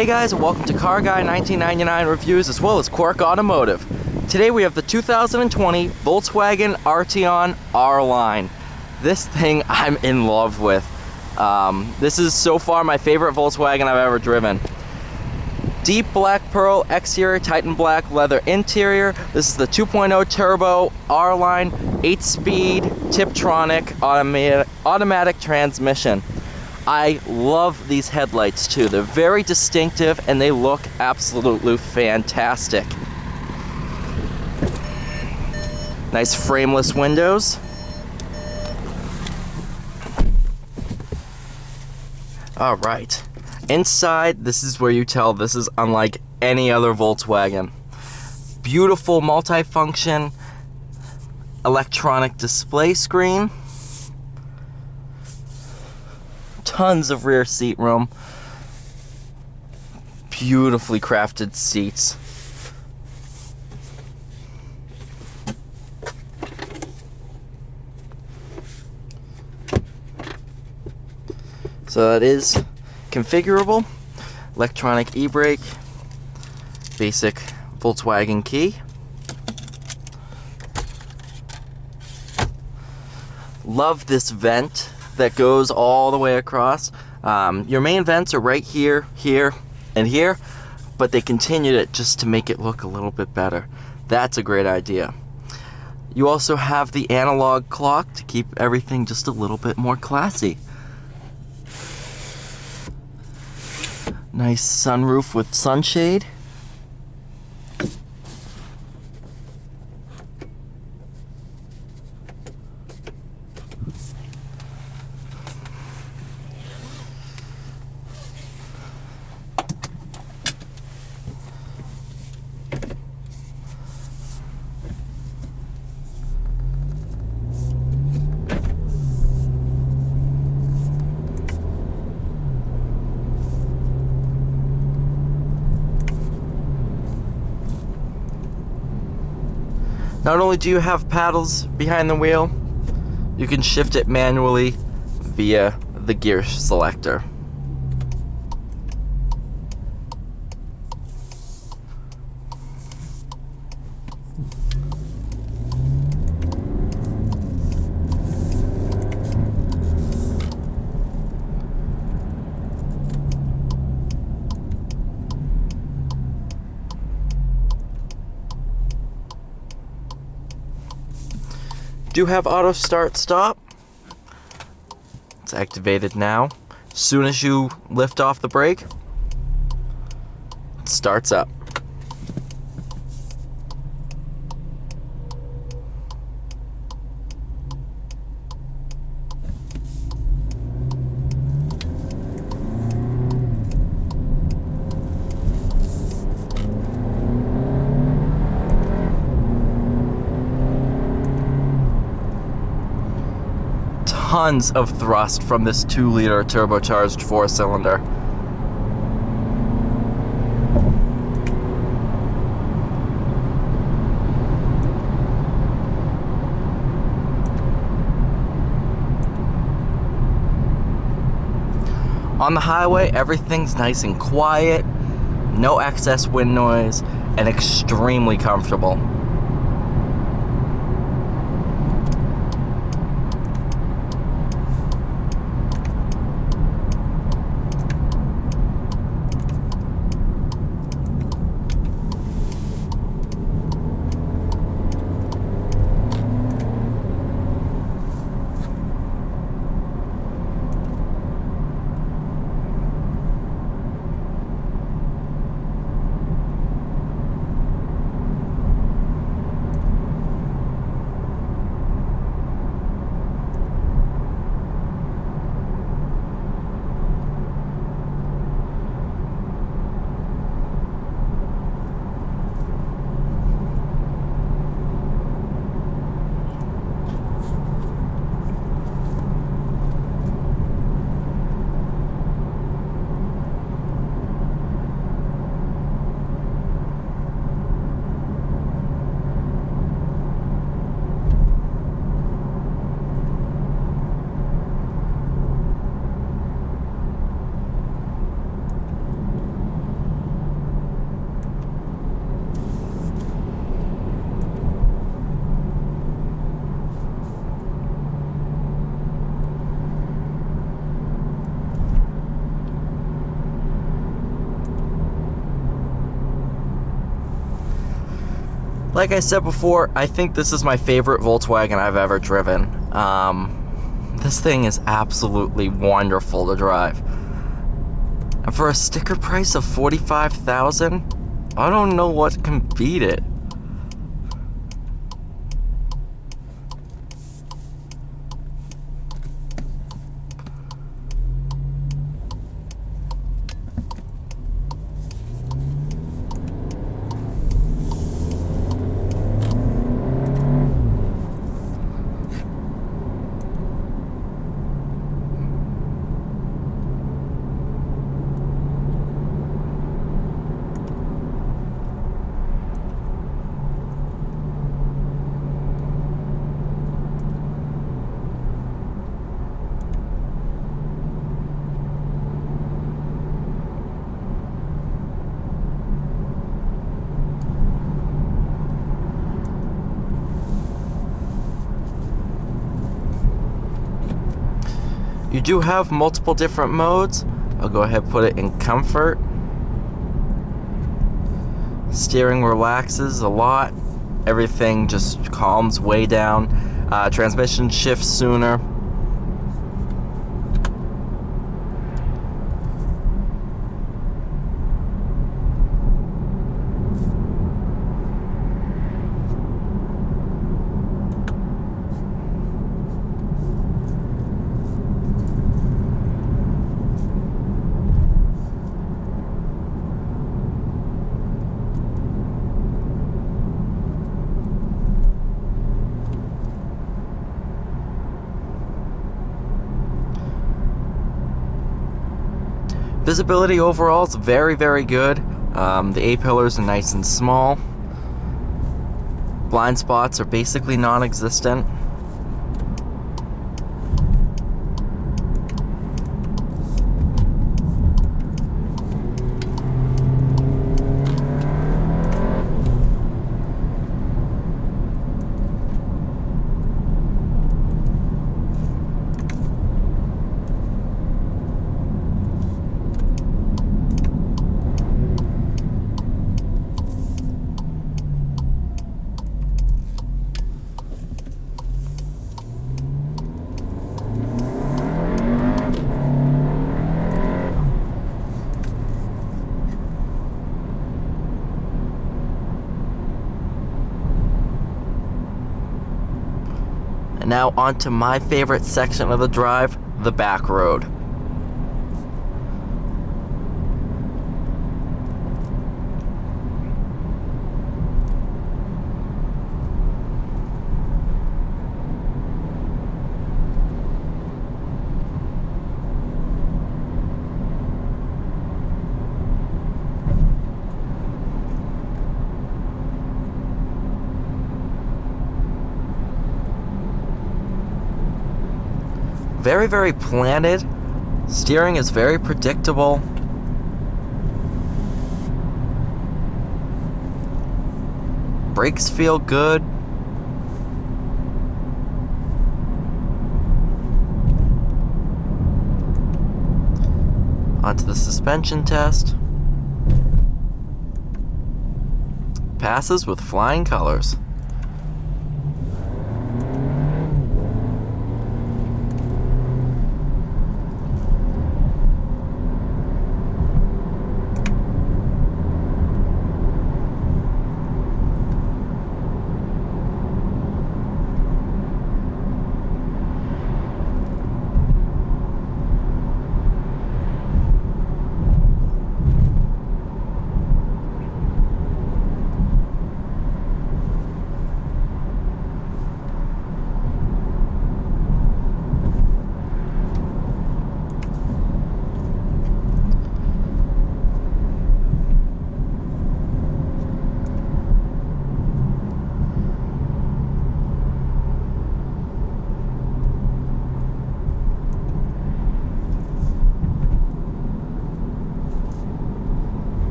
Hey guys, and welcome to Car Guy 1999 Reviews as well as Quark Automotive. Today we have the 2020 Volkswagen Arteon R-Line. This thing I'm in love with. This is so far my favorite Volkswagen I've ever driven. Deep black pearl exterior, Titan black leather interior. This is the 2.0 turbo R-Line, 8-speed Tiptronic automatic transmission. I love these headlights too. They're very distinctive and they look absolutely fantastic. Nice frameless windows. All right. Inside, this is where you tell this is unlike any other Volkswagen. Beautiful multifunction electronic display screen. Tons of rear seat room. Beautifully crafted seats. So that is configurable. Electronic e-brake. Basic Volkswagen key. Love this vent that goes all the way across. Your main vents are right here, here, and here, but they continued it just to make it look a little bit better. That's a great idea. You also have the analog clock to keep everything just a little bit more classy. Nice sunroof with sunshade. Not only do you have paddles behind the wheel, you can shift it manually via the gear selector. Do have auto start stop. It's activated now. As soon as you lift off the brake, it starts up. Tons of thrust from this 2-liter turbocharged 4-cylinder. On the highway, everything's nice and quiet, no excess wind noise, and extremely comfortable. Like I said before, I think this is my favorite Volkswagen I've ever driven. This thing is absolutely wonderful to drive. And for a sticker price of $45,000, I don't know what can beat it. You do have multiple different modes. I'll go ahead and put it in comfort. Steering relaxes a lot. Everything just calms way down. Transmission shifts sooner. Visibility overall is very, very good. The A-pillars are nice and small. Blind spots are basically non-existent. And now onto my favorite section of the drive, the back road. Very, very planted. Steering is very predictable. Brakes feel good. Onto the suspension test. Passes with flying colors.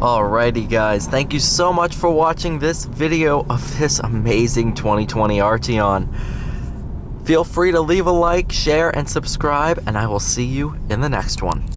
Alrighty guys, thank you so much for watching this video of this amazing 2020 Arteon. Feel free to leave a like, share, and subscribe, and I will see you in the next one.